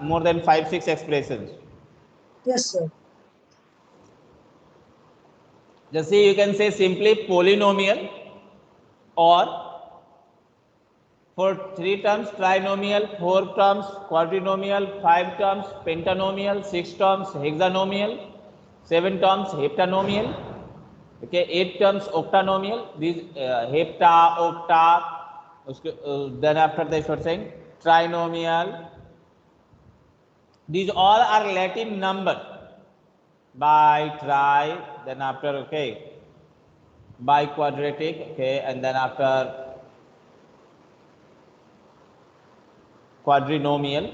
more than 5-6 expressions. Yes, sir. Just see, you can say simply polynomial, or for 3 terms trinomial, 4 terms quadrinomial, 5 terms pentanomial, 6 terms hexanomial, 7 terms heptanomial, okay, 8 terms octanomial. These hepta, octa, then after they start saying trinomial. These all are Latin numbers. Bi, tri, then after, okay, biquadratic, okay, and then after quadrinomial,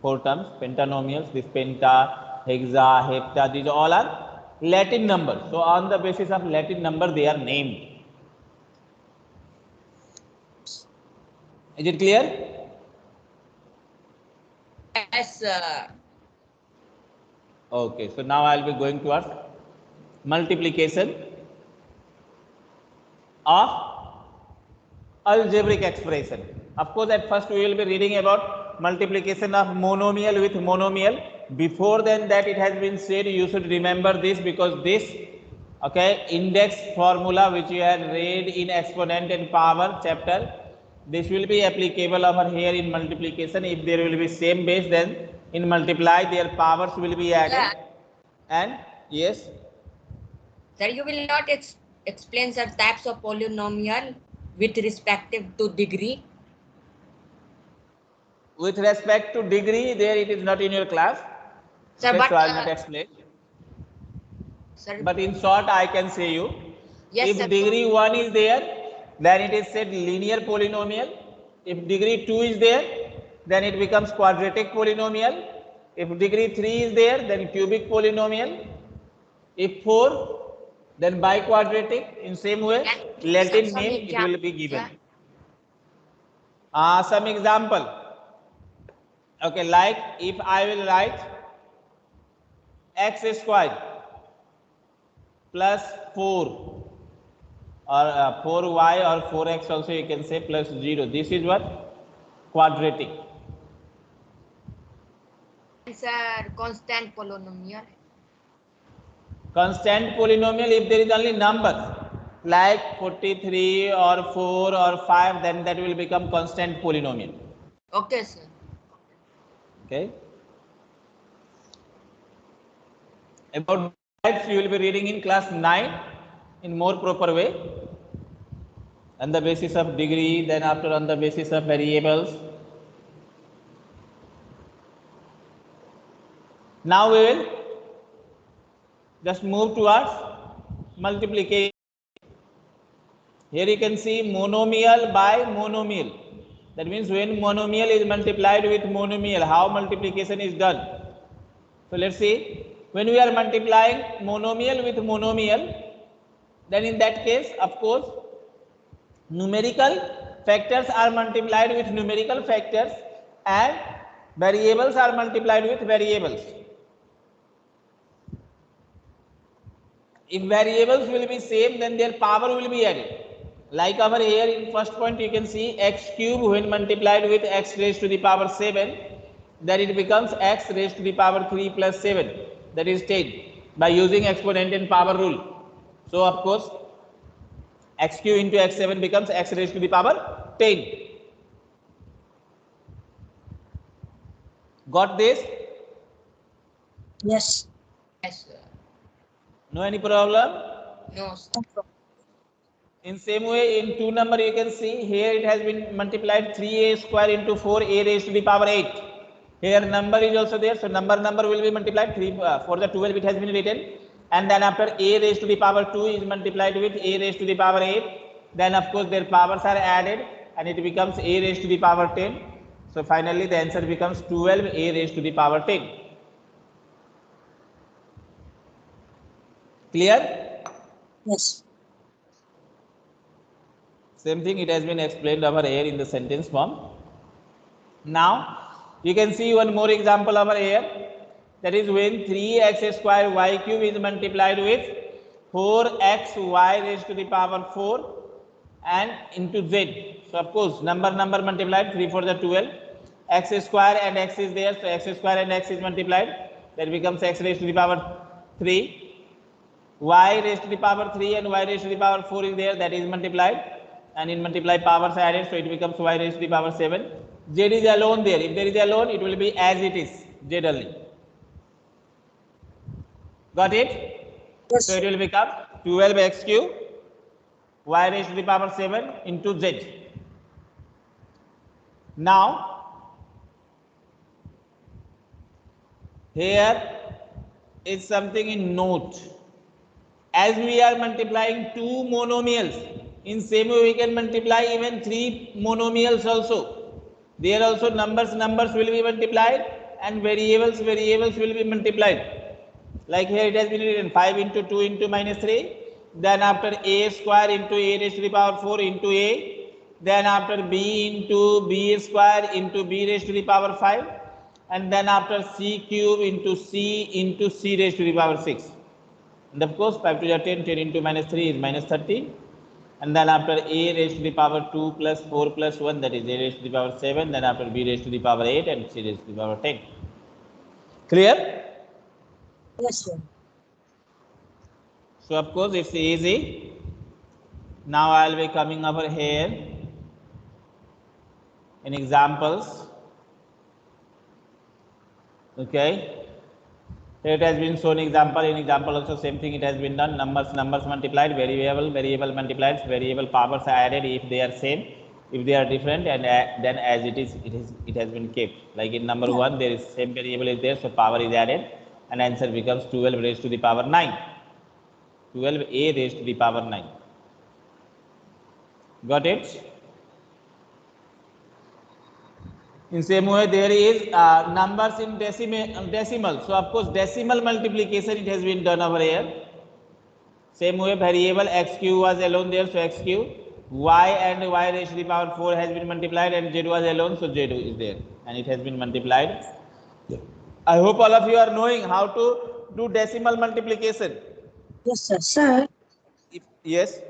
4 terms, pentanomials, this penta, hexa, hepta, these all are Latin numbers. So on the basis of Latin number, they are named. Is it clear? Yes, sir. Okay, so now I will be going towards multiplication of algebraic expression. Of course, at first we will be reading about multiplication of monomial with monomial. Before then, that it has been said, you should remember this, because this, okay, index formula which you had read in exponent and power chapter, this will be applicable over here in multiplication. If there will be same base, then in multiply their powers will be added. Yeah. And yes, Sir, you will not explain sir types of polynomial with respective to degree. with respect to degree, there it is not in your class. Sir, Okay, but so I will not explain. sir, But in short, I can say you, yes, if sir. degree 1 is there, then it is said linear polynomial. If degree 2 is there, then it becomes quadratic polynomial. If degree 3 is there, then cubic polynomial. If 4, then biquadratic. In same way, Can you give Latin some name it will be given. Yeah. Some example. Okay, like if I will write x squared plus 4, or 4y or 4x also you can say, plus 0. This is what? Quadratic. Sir, constant polynomial. Constant polynomial, if there is only numbers like 43 or 4 or 5, then that will become constant polynomial. Okay, sir. Okay. About types you will be reading in class 9 in more proper way, on the basis of degree, then after on the basis of variables. Now we will just move towards multiplication. Here you can see monomial by monomial. That means when monomial is multiplied with monomial, how multiplication is done. So let's see, when we are multiplying monomial with monomial, then in that case, of course, numerical factors are multiplied with numerical factors and variables are multiplied with variables. If variables will be same, then their power will be added. Like over here in first point, you can see x cube when multiplied with x raised to the power 7, then it becomes x raised to the power 3 plus 7, that is 10, by using exponent and power rule. So of course, x cube into x7 becomes x raised to the power 10. Got this? Yes. Yes, sir. No any problem? No, sir. In same way, in 2 number you can see here it has been multiplied 3a square into 4a raised to the power 8. Here number is also there, so number will be multiplied 3 for the 12 it has been written, and then after a raised to the power 2 is multiplied with a raised to the power 8. Then of course their powers are added and it becomes a raised to the power 10. So finally the answer becomes 12 a raised to the power 10. Clear? Yes. Same thing it has been explained over here in the sentence form. Now you can see one more example over here, that is when 3x square y cube is multiplied with 4x y raised to the power 4 and into z. So of course number multiplied 3 for the 12, x square and x is there, so x square and x is multiplied, that becomes x raised to the power 3. Y raised to the power 3 and y raised to the power 4 is there, that is multiplied, and in multiply powers added, so it becomes y raised to the power 7. Z is alone there. If there is alone, it will be as it is, Z only. Got it? Yes, So it sir. will become 12x cube y raised to the power 7 into z. Now, here is something in note. As we are multiplying two monomials, in same way we can multiply even three monomials also. There also numbers will be multiplied and variables will be multiplied. Like here it has been written 5 into 2 into minus 3. Then after a square into a raised to the power 4 into a. Then after b into b square into b raised to the power 5. And then after c cube into c raised to the power 6. And of course 5 to the 10, 10 into minus 3 is minus 30. And then after a raised to the power 2 plus 4 plus 1, that is a raised to the power 7. Then after b raised to the power 8 and c raised to the power 10. Clear? Yes, sir. So of course it's easy. Now I will be coming over here in examples. Okay. Here it has been shown example. In example also same thing it has been done. Numbers multiplied, variable multiplied, variable powers are added if they are same. If they are different, and then as it has been kept. Like in number 1 there is same variable is there, so power is added and answer becomes 12 raised to the power 9. 12a raised to the power 9. Got it? In same way there is numbers in decimal. So of course decimal multiplication it has been done over here. Same way variable x cube was alone there, so x cube. Y and y raised to the power 4 has been multiplied and z was alone, so z is there and it has been multiplied. I hope all of you are knowing how to do decimal multiplication. Yes, sir. Sir, Yes.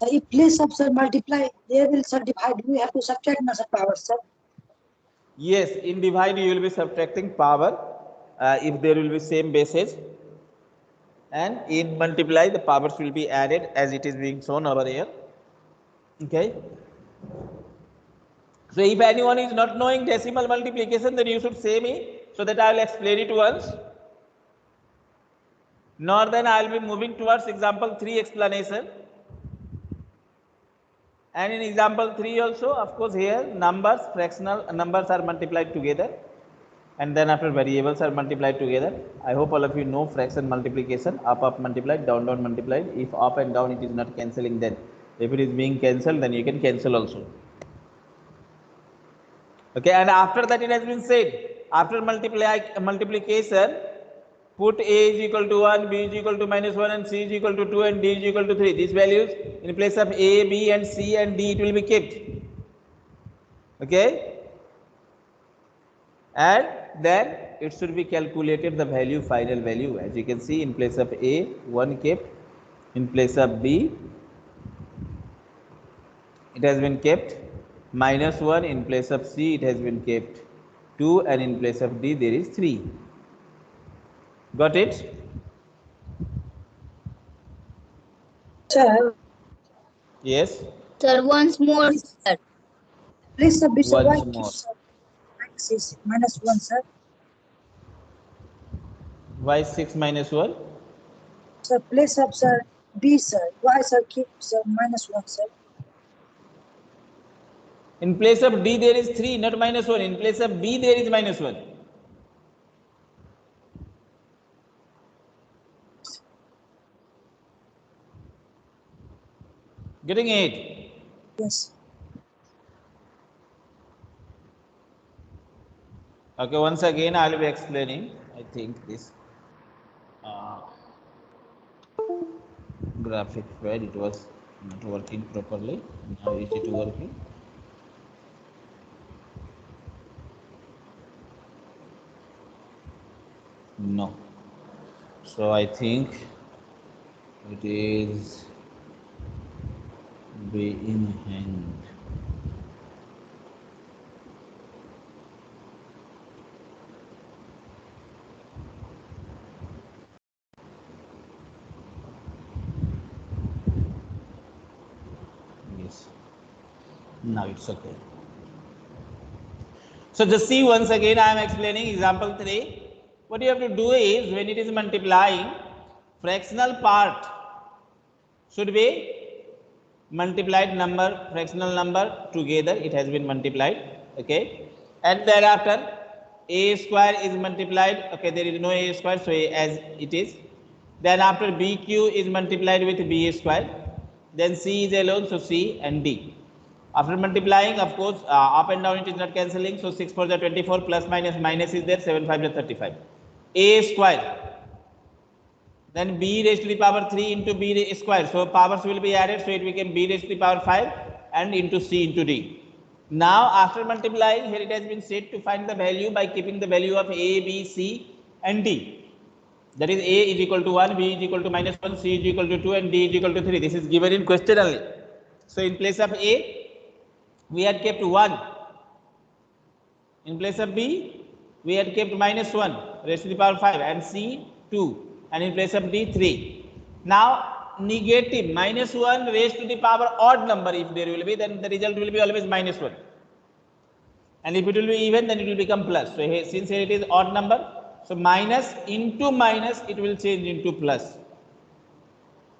if place of sir multiply, they will sir divide. We have to subtract na sir power, sir. Yes, in divide you will be subtracting power if there will be same bases, and in multiply the powers will be added as it is being shown over here. Okay. So if anyone is not knowing decimal multiplication, then you should say me so that I will explain it once. Nor then I will be moving towards example 3 explanation. And in example 3 also, of course, here numbers, fractional numbers are multiplied together, and then after variables are multiplied together. I hope all of you know fraction multiplication, up multiplied, down multiplied. If up and down it is not cancelling, then if it is being cancelled, then you can cancel also. Okay, and after that it has been said, after multiplication, put a is equal to 1, b is equal to minus 1, and c is equal to 2, and d is equal to 3. These values in place of a, b, and c and d it will be kept. Okay, and then it should be calculated the value, final value. As you can see, in place of a 1 kept, in place of b it has been kept minus 1, in place of c it has been kept 2, and in place of d there is 3. Got it? Sir, Yes. Sir, once more, please, sir. please sir, sir, why Once keep more. sir minus 1, sir? Why 6 minus 1? Sir, place of sir b, sir. Why sir keep sir minus 1, sir? In place of d there is 3, not minus 1. In place of b there is minus 1. Getting it? Yes. Okay, once again I will be explaining. I think this graphic pad it was not working properly. Now is it working? No. So I think it is being hanged. Now it's okay. So just see once again, I am explaining example 3. What you have to do is, when it is multiplying, fractional part should be multiplied number, fractional number together, it has been multiplied, okay, and thereafter a square is multiplied, okay, there is no a square, so a as it is. Then after bq is multiplied with b square, then c is alone, so c and d. After multiplying, of course, up and down it is not cancelling, so 6 for the 24, plus minus minus is there, 7 5 the 35, a square, then b raised to the power 3 into b square, so powers will be added, so it became b raised to the power 5 and into c into d. Now after multiplying, here it has been said to find the value by keeping the value of a, b, c and d. That is, a is equal to 1, b is equal to minus 1, c is equal to 2 and d is equal to 3. This is given in question only. So in place of a, we had kept 1. In place of b, we had kept minus 1 raised to the power 5 and c 2, and in place of d 3. Now negative minus 1 raised to the power odd number, if there will be, then the result will be always minus 1. And if it will be even, then it will become plus. So here, since here it is odd number, so minus into minus, it will change into plus.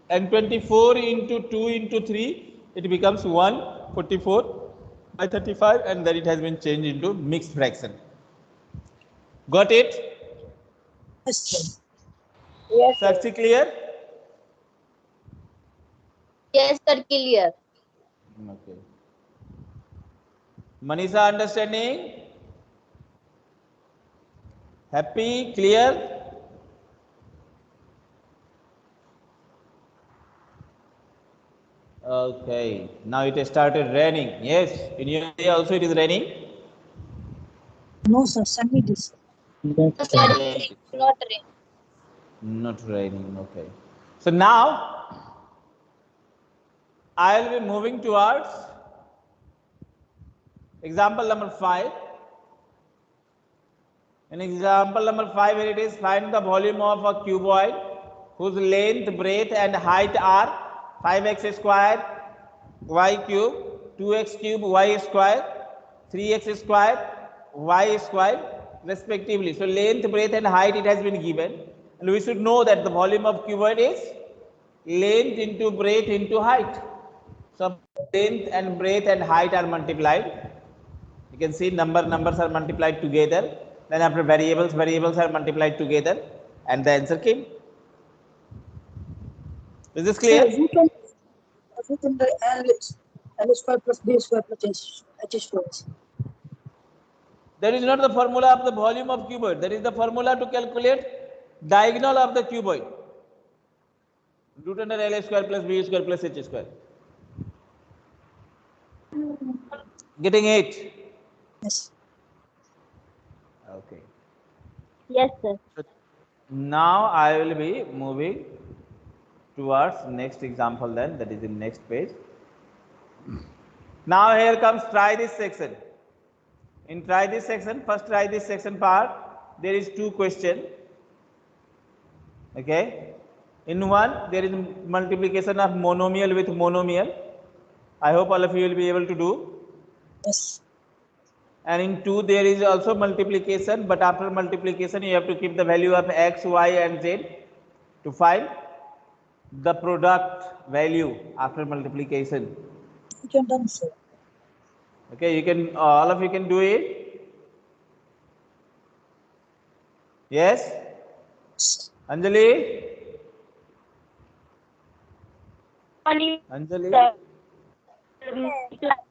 And 24 into 2 into 3, it becomes 144 by 35, and then it has been changed into mixed fraction. Got it? Yes, sir. Yes, sir. Sakshi, clear? Yes, sir. Clear. Okay. Manisha, understanding? Happy? Clear? Okay. Now it has started raining. Yes. In your area also it is raining? No, sir. Send me this. No, sir. Not rain. Not raining. Okay. So now I will be moving towards example number 5. In example number 5, where it is, find the volume of a cuboid whose length, breadth and height are 5x square y cube, 2x cube y square, 3x square y square respectively. So length, breadth and height it has been given, and we should know that the volume of cuboid is length into breadth into height. So length and breadth and height are multiplied. You can see numbers are multiplied together. Then after variables are multiplied together, and the answer came. Is this clear? Sir, we can the L square plus B square plus H square. That is not the formula of the volume of cuboid. That is the formula to calculate diagonal of the cuboid. Root under L square plus B square plus H square. Getting it? Yes. Okay. Yes, sir. So now I will be moving towards next example then, that is in next page. Now here comes try this section. In try this section, first try this section part, there is 2 questions. Okay. In one, there is multiplication of monomial with monomial. I hope all of you will be able to do. Yes. And in 2, there is also multiplication, but after multiplication, you have to keep the value of x, y and z to find the product value after multiplication. We can done, sir. Okay, you can, all of you can do it. Yes? Anjali? Anjali?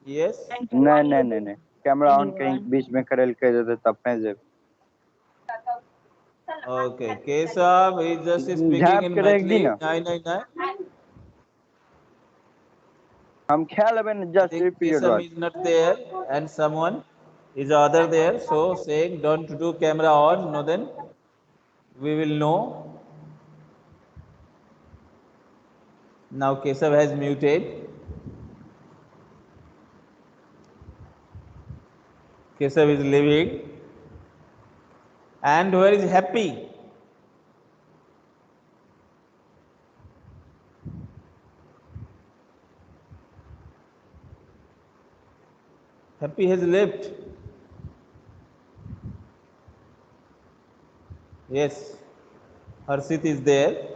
Yes? नहीं camera on कहीं बीच में करेल कर देते तब fans Okay, Keshav is just speaking Jhap in करेगी Maithili. ना 999. हम ख्याल है I just think period Keshav watch is not there and someone is other there. So saying don't do camera on, no then we will know. Now Keshav has muted. Keshav is leaving. And where is Happy? Happy has left. Yes, Harshit is there.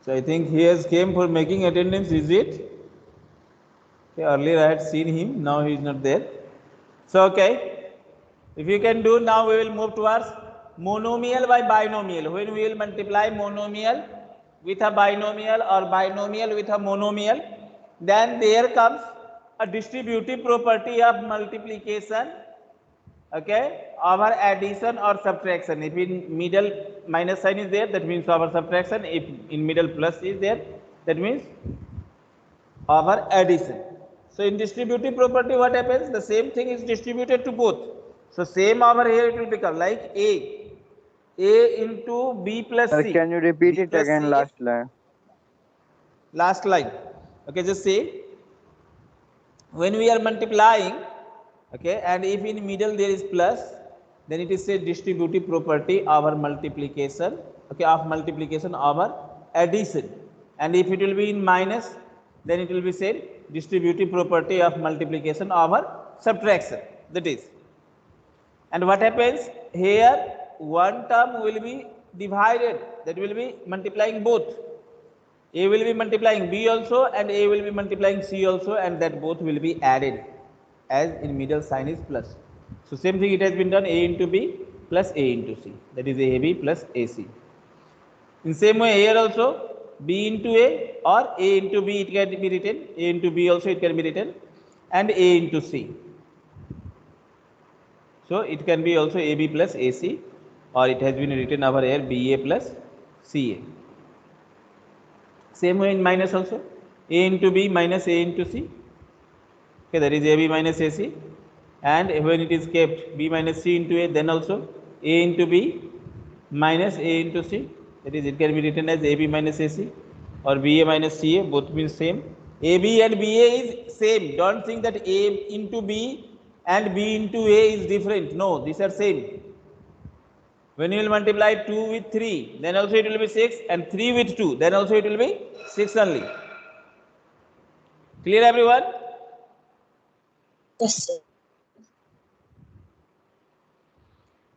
So I think he has came for making attendance, is it? Okay, earlier I had seen him, now he is not there. So okay, if you can do, now we will move towards monomial by binomial. When we will multiply monomial with a binomial or binomial with a monomial, then there comes a distributive property of multiplication, okay, over addition or subtraction. If in middle minus sign is there, that means over subtraction. If in middle plus is there, that means over addition. So in distributive property, what happens? The same thing is distributed to both. So same over here it will become like A into B plus Sir, C. can you repeat B it plus again, C, last line? last line. Okay, just say when we are multiplying, okay, and if in middle there is plus, then it is a distributive property over multiplication, okay, of multiplication over addition. And if it will be in minus, then it will be said distributive property of multiplication over subtraction. That is, and what happens here, one term will be divided, that will be multiplying both. A will be multiplying B also and A will be multiplying C also, and that both will be added as in middle sign is plus. So same thing it has been done, A into B plus A into C, that is AB plus AC. In same way here also, B into A or A into B it can be written, A into B also it can be written, and A into C. So it can be also AB plus AC, or it has been written over here BA plus CA. Same way in minus also, A into B minus A into C. Okay, that is AB minus AC. And when it is kept B minus C into A, then also A into B minus A into C. That is, it can be written as AB minus AC or BA minus CA, both means same. AB and BA is same. Don't think that A into B and B into A is different. No, these are same. When you will multiply 2 with 3, then also it will be 6, and 3 with 2, then also it will be 6 only. Clear, everyone? Yes, sir.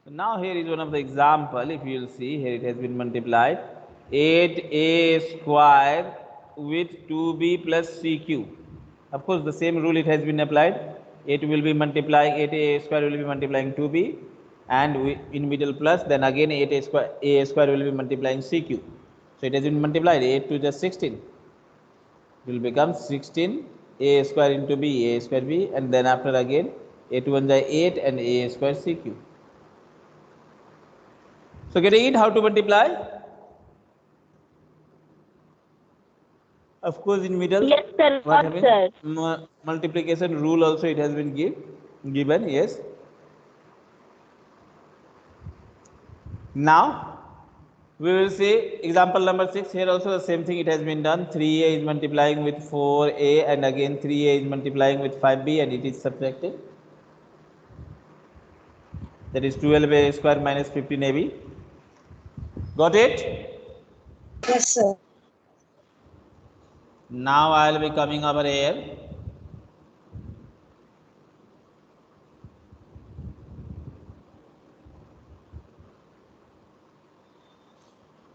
So now here is one of the example. If you will see, here it has been multiplied 8a square with 2b plus cq. Of course, the same rule it has been applied. 8 will be multiplying 8a square will be multiplying 2b, and in middle plus, then again 8a square will be multiplying cq. So it has been multiplied 8 to just 16. It will become 16 a square into b, a square b, and then after again 8 1 is 8 and a square cq. So getting it, how to multiply? Of course, in middle, Yes, sir. what What, happens? sir? Multiplication rule also it has been given. Yes. Now we will see example number 6. Here also the same thing it has been done. 3a is multiplying with 4a, and again 3a is multiplying with 5b, and it is subtracted. That is 12a square minus 15ab. Got it? Yes, sir. Now I will be coming over here.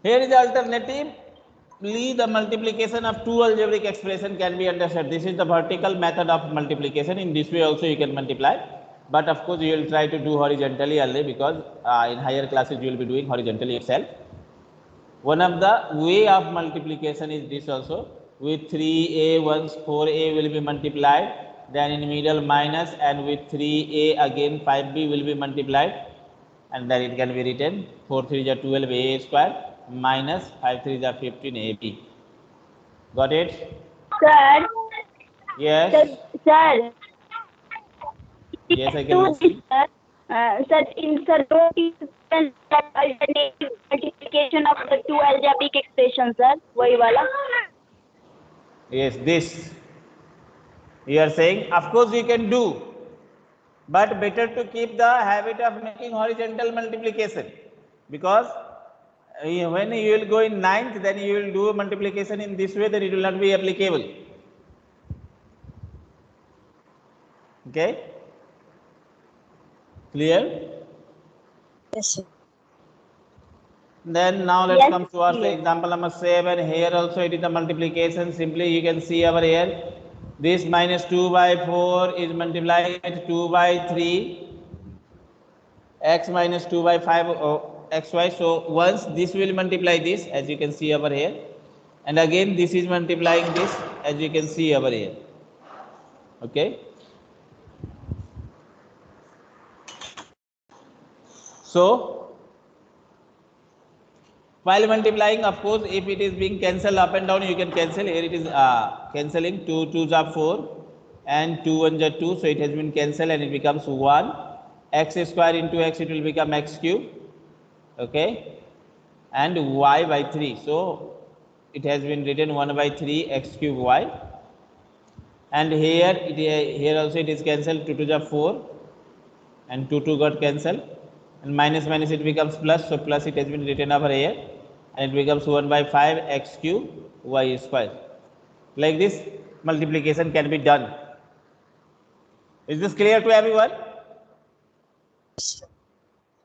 Here is the alternatively the multiplication of two algebraic expression can be understood. This is the vertical method of multiplication. In this way also you can multiply, but of course you will try to do horizontally only, because in higher classes you will be doing horizontally itself. One of the way of multiplication is this also. With 3a once 4a will be multiplied, then in middle minus, and with 3a again 5b will be multiplied, and then it can be written 4 3 is 12a square minus 5 3 is 15ab. Got it? Sir, Yes. sir, Yes, I can do this, listen. sir. Sir, in sir, don't you can alternative multiplication of the two algebraic expressions, sir? वही वाला. Yes, this you are saying, of course you can do, but better to keep the habit of making horizontal multiplication, because when you will go in ninth, then you will do multiplication in this way, then it will not be applicable. Okay? Clear? Yes, sir. Then now let's Yes, come towards the clear. example number 7. Here also it is the multiplication. Simply you can see over here. This minus 2 by 4 is multiplied with 2 by 3. X minus 2 by 5 xy. So once this will multiply this, as you can see over here. And again this is multiplying this, as you can see over here. Okay. So while multiplying, of course, if it is being cancelled up and down, you can cancel. Here it is cancelling. 2 2s are 4 and 2 1s are 2. So it has been cancelled and it becomes 1. X square into x, it will become x cube. Okay. And y by 3. So it has been written 1 by 3 x cube y. And here also it is cancelled. 2 2s are 4 and 2 2 got cancelled. And minus minus it becomes plus. So plus it has been written over here. And it becomes 1 by 5 x cube y square. Like this multiplication can be done. Is this clear to everyone?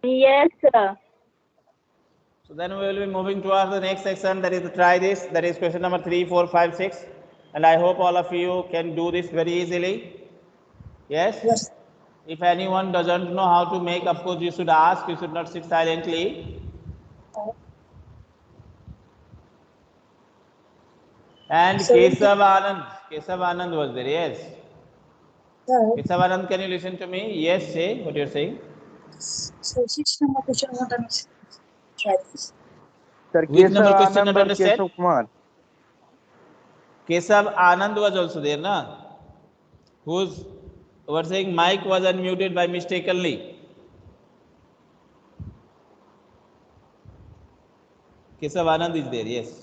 Yes, sir. So then we will be moving towards the next section, that is try this, that is question number 3, 4, 5, 6. And I hope all of you can do this very easily. Yes? Yes. If anyone doesn't know how to make, of course you should ask, you should not sit silently. And So- Kesav Anand was there, yes. Sir, Kesav Anand, can you listen to me? Yes, say what you're saying. so 6 number question, what I'm try this. Sir, Which number Kesav question Anand not or understand? Kesav Kumar? Kesav Anand was also there, na? Whose were saying mic was unmuted by mistakenly. Kesav Anand is there, yes.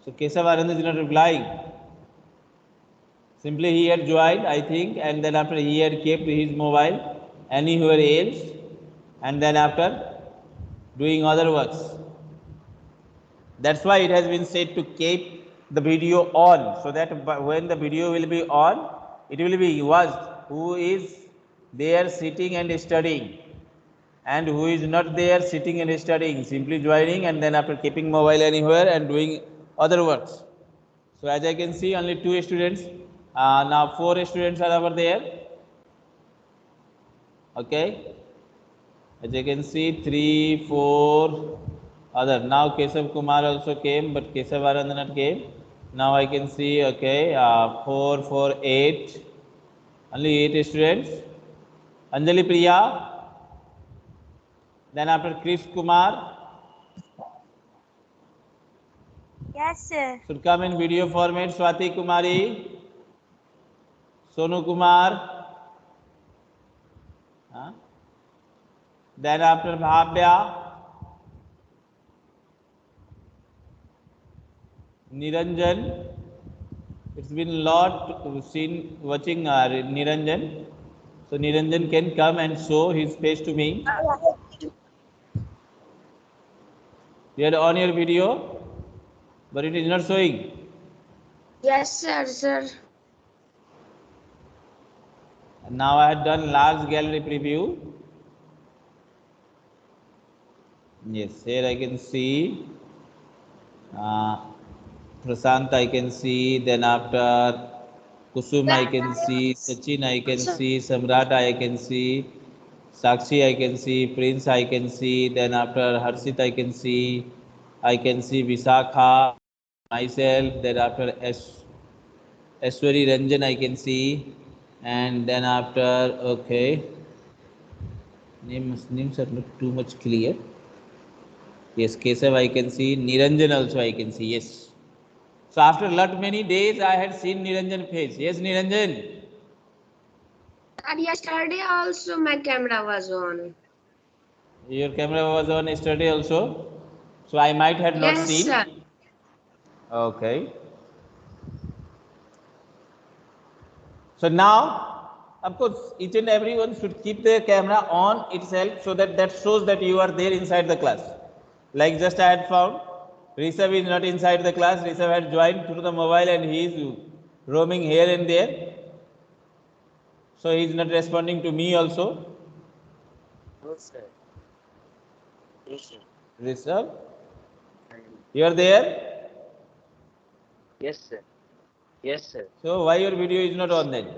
So Kesav Anand is not replying. Simply he had joined, I think, and then after he had kept his mobile anywhere else, and then after doing other works. That's why it has been said to keep the video on, so that when the video will be on, it will be watched who is there sitting and studying, and who is not there sitting and studying, simply joining and then after keeping mobile anywhere and doing other works. So as I can see, only 2 students, now 4 students are over there. Okay. As you can see, 3, 4 other. Now Kesav Kumar also came, but Kesav Anand not came. Now I can see, okay, 4, 4, 8. Only 8 students. Anjali Priya. Then after Chris Kumar. Yes, sir. Should come in video format. Swati Kumari. Sonu Kumar. Then after Bhavya. Niranjan. It's been a lot seen watching Niranjan. So Niranjan can come and show his face to me. You are on your video, but it is not showing. Yes, sir. And now I have done large gallery preview. Yes, here I can see Prasant I can see, then after Kusum I can see, Sachin I can see, Samrat I can see, Sakshi I can see, Prince I can see, then after Harshit I can see Visakha, myself, then after Ashwari Ranjan I can see, and then after, okay, names are not too much clear. Yes, Kesav I can see, Niranjan also I can see, yes. So after lot many days I had seen Niranjan face. Yes, Niranjan. And yesterday also my camera was on. Your camera was on yesterday also. So I might have not Yes, seen. sir. Okay. So now Of course, each and everyone should keep their camera on itself so that shows that you are there inside the class. Like just I had found, Rishabh is not inside the class. Rishabh had joined through the mobile and he is roaming here and there. So he is not responding to me also. No, sir. Yes, sir. Rishabh, you are there. Yes, sir. Yes, sir. So why your video is not on then?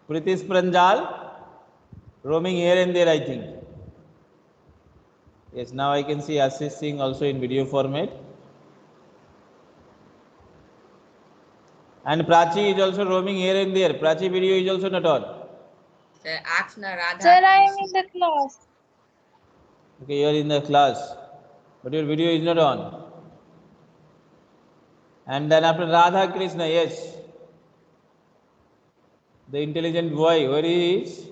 Pritish Pranjal, roaming here and there, I think. Yes, now I can see Ashish Singh also in video format. And Prachi is also roaming here and there. Prachi video is also not on. Sir, ask na Radha. Sir, I am in the class. Okay, you are in the class, but your video is not on. And then after Radha Krishna, yes, the intelligent boy, where he is?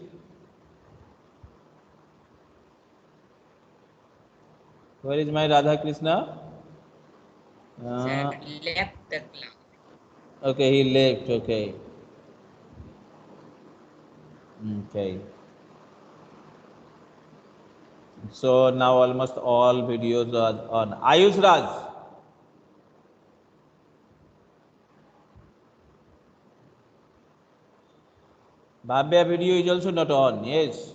Where is my Radha Krishna? Sir, left the class. Okay, he left. Okay. Okay. So now almost all videos are on. Ayush Raj. Bhavya video is also not on. Yes.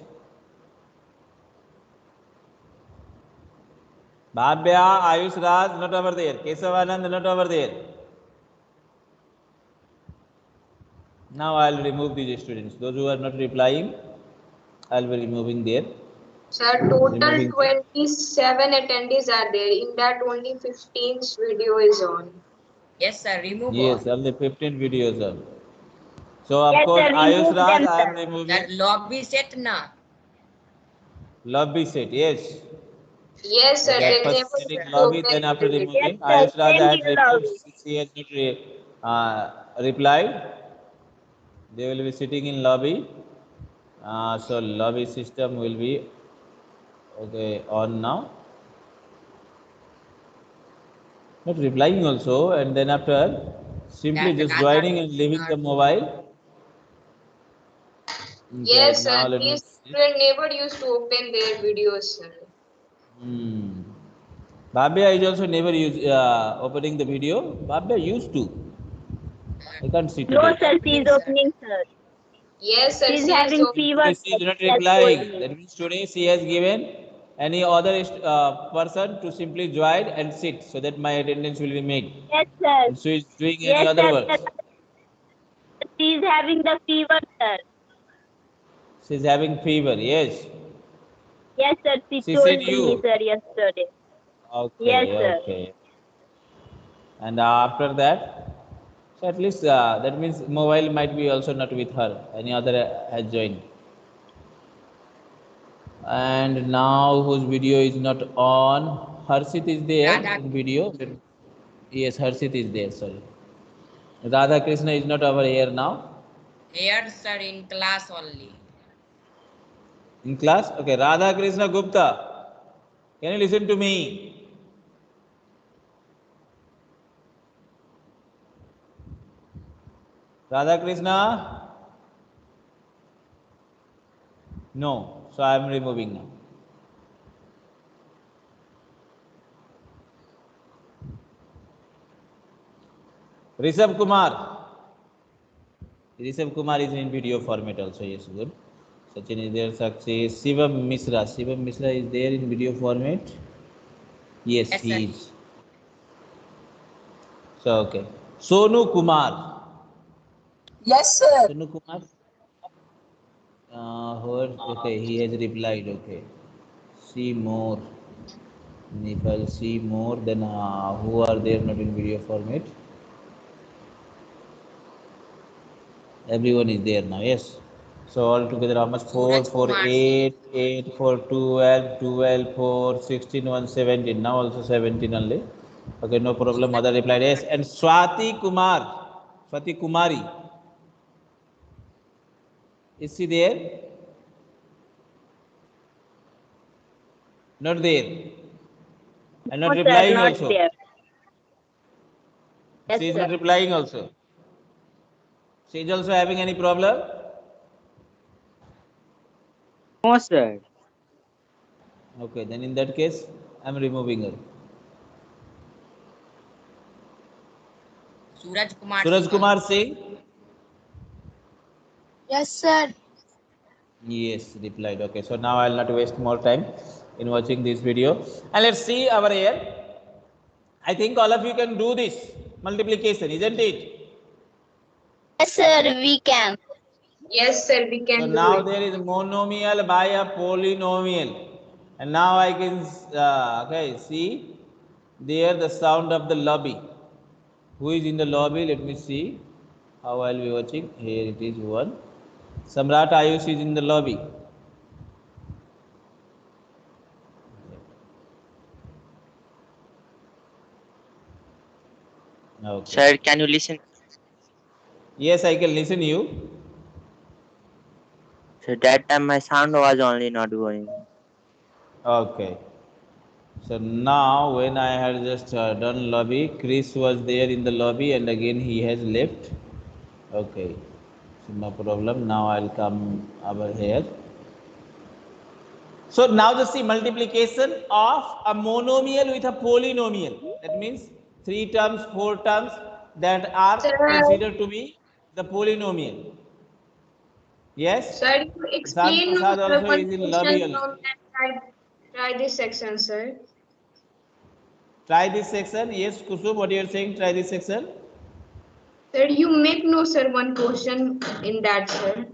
Bhavya, Ayush Raj not over there. Kesavanand not over there. Now I will remove these students. Those who are not replying, I will be removing there. Sir, total Removing. 27 attendees are there. In that, only 15 video is on. Yes, sir. Remove Yes, all. only 15 videos are. So of Yes, course, sir, Ayush remove Raj, them, I am sir. removing. That lobby set na. Lobby set, yes. Yes, sir. Okay, They at never first setting used to lobby, open then after the video. Yes, removing, sir, Ayush Raj same I had here removed lobby. since he has not replied. They will be sitting in lobby. So lobby system will be okay on now. Not replying also, and then after simply That just Radha joining and leaving the mobile. Okay, Yes, now sir. let me These see. students never used to open their videos, sir. Bhavya is also never opening the video. Bhavya used to. I can't see No, today. sir, she opening, is sir. opening, sir. Yes, sir. She is She is having open. fever, Today she sir. is not She has told replying. me. That means today she has given any other person to simply join and sit so that my attendance will be made. Yes, sir. And she is doing any Yes, other sir. works. She is having the fever, sir. She is having fever. Yes. Yes, sir. She She said told me, you. sir, yesterday. Yes, Okay. sir. Okay. And after that, so at least that means mobile might be also not with her. Any other has joined. And now whose video is not on? Harshit is there Radha. in video. Yes, Harshit is there. Sorry. Radha Krishna is not over here now. Here, sir, in class only. In class? Okay, Radha Krishna Gupta. Can you listen to me? Radha Krishna? No. So I am removing now. Rishabh Kumar. Rishabh Kumar is in video format also. Yes, good. Sachin is there. Success. Shivam Misra. Shivam Misra is there in video format. Yes, Yes, he sir. is. So, okay. Sonu Kumar. Yes, sir. Sonu Kumar. Okay, he has replied. Okay. See more. If I'll see more, then who are there not in video format? Everyone is there now. Yes. So altogether, how much? 4, Suraj 4, Kumar. 8, 8, 4, 12, 12, 4, 16, 1, 17. Now also 17 only. Okay, no problem. Mother replied yes. And Swati Kumar. Swati Kumari. Is she there? Not there. And not No, sir, replying not also. there. Yes, She is sir. not replying also. She is also having any problem? No, sir. Okay, then in that case, I am removing her. Suraj Kumar. Suraj Singh Kumar also. Singh? Yes, sir. Yes, replied. Okay, so now I'll not waste more time in watching this video. And let's see over here. I think all of you can do this multiplication, isn't it? Yes, sir, we can. Yes, sir. We So can do now it. there is monomial by a polynomial. And now I can, okay, see there the sound of the lobby. Who is in the lobby? Let me see how I'll be watching. Here it is one. Samrat Ayush is in the lobby. Okay. Sir, can you listen? Yes, I can listen you. So that time my sound was only not going. Okay. So now when I had just done lobby, Chris was there in the lobby and again he has left. Okay. So no problem. Now I'll come over here. So now just see multiplication of a monomial with a polynomial. That means 3 terms, 4 terms that are Sir, considered to be the polynomial. Yes? sir, you Prasad explain Prasad also one is in lobby question also. from that. Try this section, sir. Try this section. Yes, Kusum, what you are saying? Try this section. Sir, you make no, sir, one question in that, sir.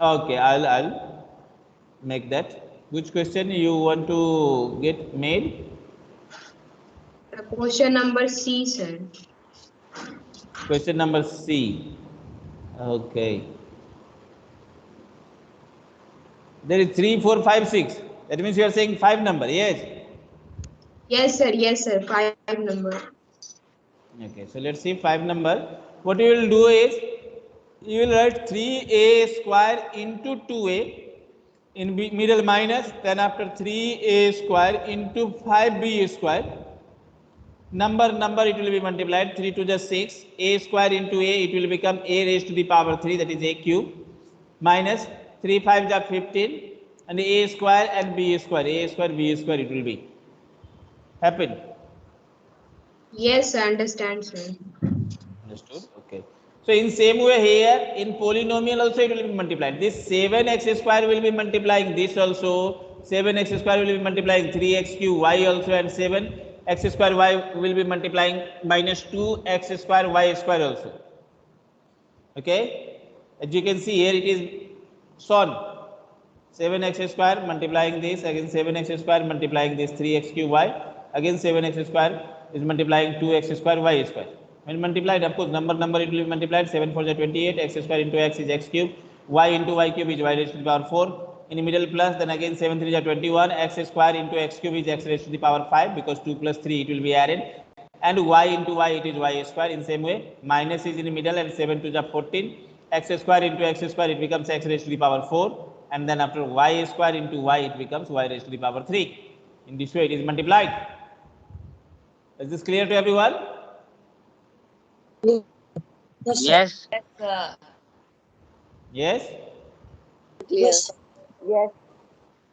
Okay, I'll make that. Which question you want to get made? The question number C, sir. Question number C. Okay. There is 3, 4, 5, 6. That means you are saying 5 number. Yes. Yes, sir. Yes, sir. 5 number. Okay. So let's see 5 number. What you will do is you will write 3a square into 2a in middle minus, then after 3a square into 5b square. Number it will be multiplied. 3 to the 6. A square into a, it will become a raised to the power 3, that is a cube, minus 3 5 the 15, and a square and b square, a square b square it will be happen. Yes, I understand, sir. Understood? Okay. So in same way here in polynomial also it will be multiplied. This 7x square will be multiplying this also. 7x square will be multiplying 3x cube y also, and 7x square y will be multiplying minus 2x square y square also. Okay. As you can see here it is shown. 7x square multiplying this, again 7x square multiplying this 3x cube y, again 7x square is multiplying 2x square y square. When multiplied, of course, number it will be multiplied. 7 4 is 28, x square into x is x cube, y into y cube is y raised to the power 4. In the middle plus, then again 7 3 is 21, x square into x cube is x raised to the power 5, because 2 plus 3 it will be added, and y into y it is y square. In same way, minus is in the middle, and 7 2 is 14, x square into x square it becomes x raised to the power 4, and then after y square into y it becomes y raised to the power 3. In this way it is multiplied. Is this clear to everyone? Yes, sir. Yes. Yes, sir. Yes. Yes, sir. Yes.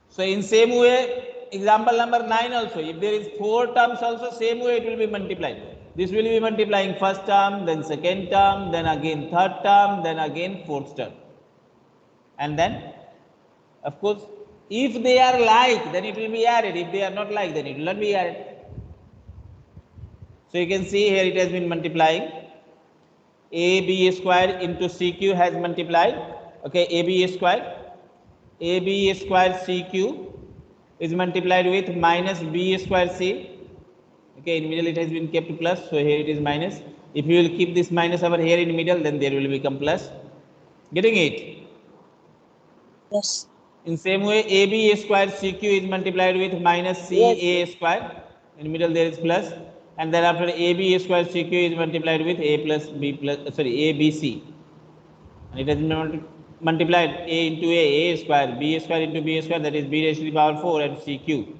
So in same way, example number 9 also, if there is 4 terms also, same way it will be multiplied. This will be multiplying first term, then second term, then again third term, then again fourth term. And then, of course, if they are like, then it will be added. If they are not like, then it will not be added. So you can see here it has been multiplying. AB square into CQ has multiplied. Okay, AB square CQ is multiplied with minus B square C. Okay, in middle it has been kept plus, so here it is minus. If you will keep this minus over here in middle, then there will become plus. Getting it? Yes. In same way, AB square CQ is multiplied with minus CA square. In middle there is plus, and then after AB square CQ is multiplied with A plus B plus, ABC. And it has been multiplied A into A square, B square into B square, that is B raised to the power 4, and CQ.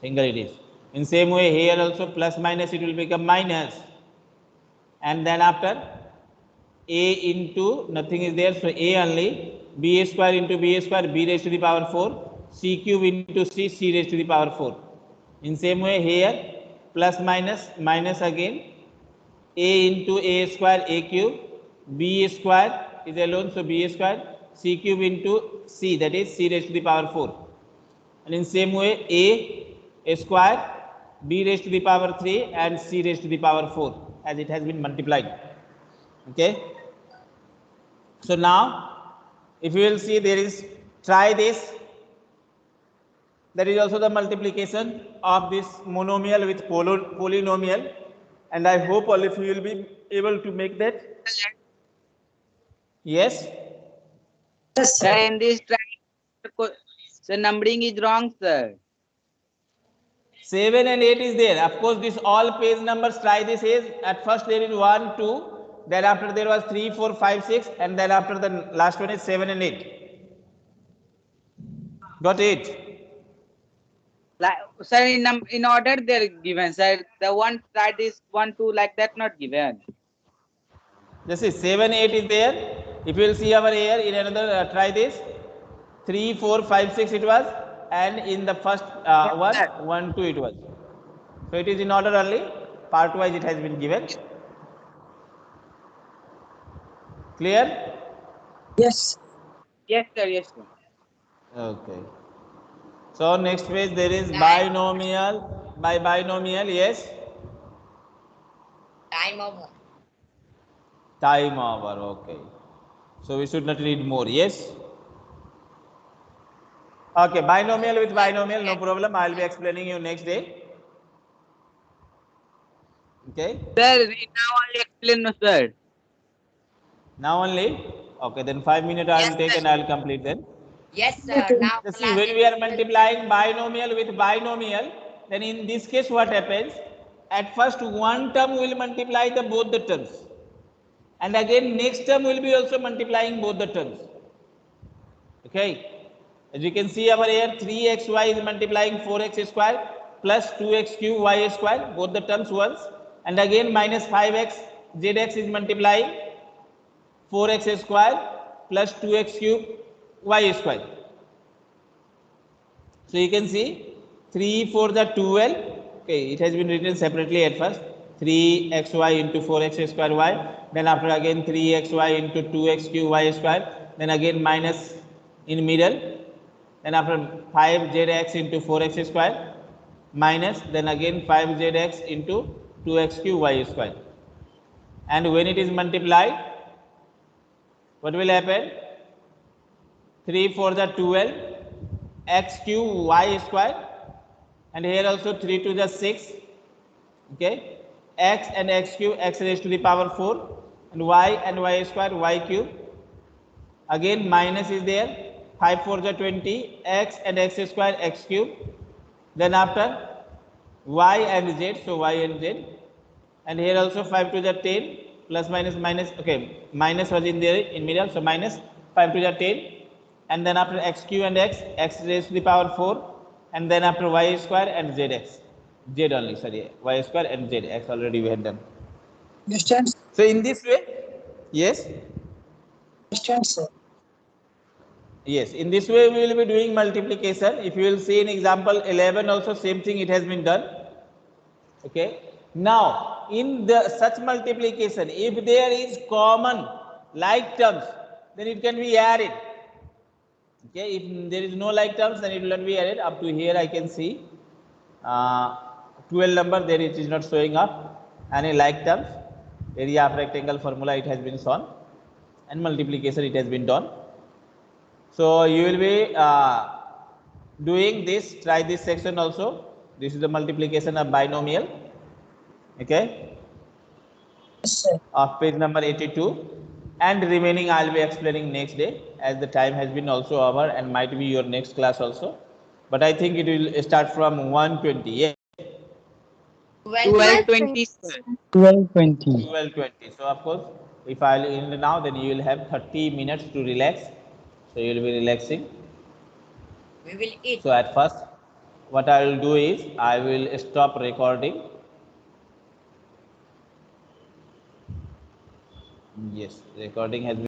Single it is. In same way here also plus minus it will become minus. and then after a into nothing is there, so a only, b square into b square, b raised to the power 4, c cube into c raised to the power 4. In same way here, plus minus, minus again, a into a square, a cube, b square is alone, so b square, c cube into c, that is c raised to the power 4. And in same way, a square, b raised to the power 3 and c raised to the power 4, as it has been multiplied. Okay. So now, if you will see, there is, try this. There is also the multiplication of this monomial with polynomial, and I hope all of you will be able to make that. Yes. Yes, Sir, sir. in this try, the numbering is wrong, sir. 7 and 8 is there. Of course, this all page numbers, try this is, at first there is 1, 2, then after there was 3, 4, 5, 6, and then after the last one is 7 and 8. Got it? Like, sir, in order they're given, sir. The one tried is 1, 2 like that not given. This is 7, 8 is there. If you will see over here in another, try this. 3, 4, 5, 6 it was, and in the first one, 1, 2 it was. So it is in order only, part wise it has been given. Clear? Yes. Yes, sir. Yes, sir. Okay. So next page there is binomial, by binomial, yes. Time over. Time over, okay. So we should not read more, yes. Okay, binomial with binomial, no problem. I will be explaining you next day. Okay. Sir, now only explain, no, sir. Now only. Okay, then 5 minutes I will Yes, take sir. and I will complete then. Yes, sir. Okay. Now So see, when we are multiplying binomial with binomial, then in this case what happens? At first one term will multiply the both the terms, and again next term will be also multiplying both the terms. Okay. As you can see over here, 3xy is multiplying 4x square plus 2x cube y square, both the terms once, and again minus 5x zx is multiplying 4x square plus 2x cube y square. So you can see 3 for the 12. Okay, it has been written separately at first. 3xy into 4x square y. Then after again 3xy into 2x cube y square. Then again minus in middle. Then after 5zx into 4x square minus. Then again 5zx into 2x cube y square. And when it is multiplied, what will happen? 3 for the 12, x cube y square, and here also 3 to the 6, okay, x and x cube, x raised to the power 4, and y square, y cube, again minus is there, 5 for the 20, x and x square, x cube, then after y and z, so y and z, and here also 5 to the 10, plus minus minus, okay, minus was in there in middle, so minus 5 to the 10, and then after x cube and x raised to the power 4, and then after y square and zx, z only, sorry, y square and z, x already we had done. Understand? So in this way, yes, Understand, sir. yes, in this way we will be doing multiplication. If you will see in example 11 also same thing it has been done. Okay. Now in the such multiplication, if there is common like terms, then it can be added. Okay, if there is no like terms, then it will not be added. Up to here I can see 12 number, there it is not showing up any like terms. Area of rectangle formula it has been shown, and multiplication it has been done. So you will be doing this, try this section also. This is the multiplication of binomial, okay, Yes, sir. of page number 82, and remaining I will be explaining next day, as the time has been also over and might be your next class also, but I think it will start from 1:20. Yeah, 12:20, sir. 12:20. 12:20. So of course, if I will end now, then you will have 30 minutes to relax. So you will be relaxing. we will eat. So at first, what I will do is I will stop recording. Yes, recording has been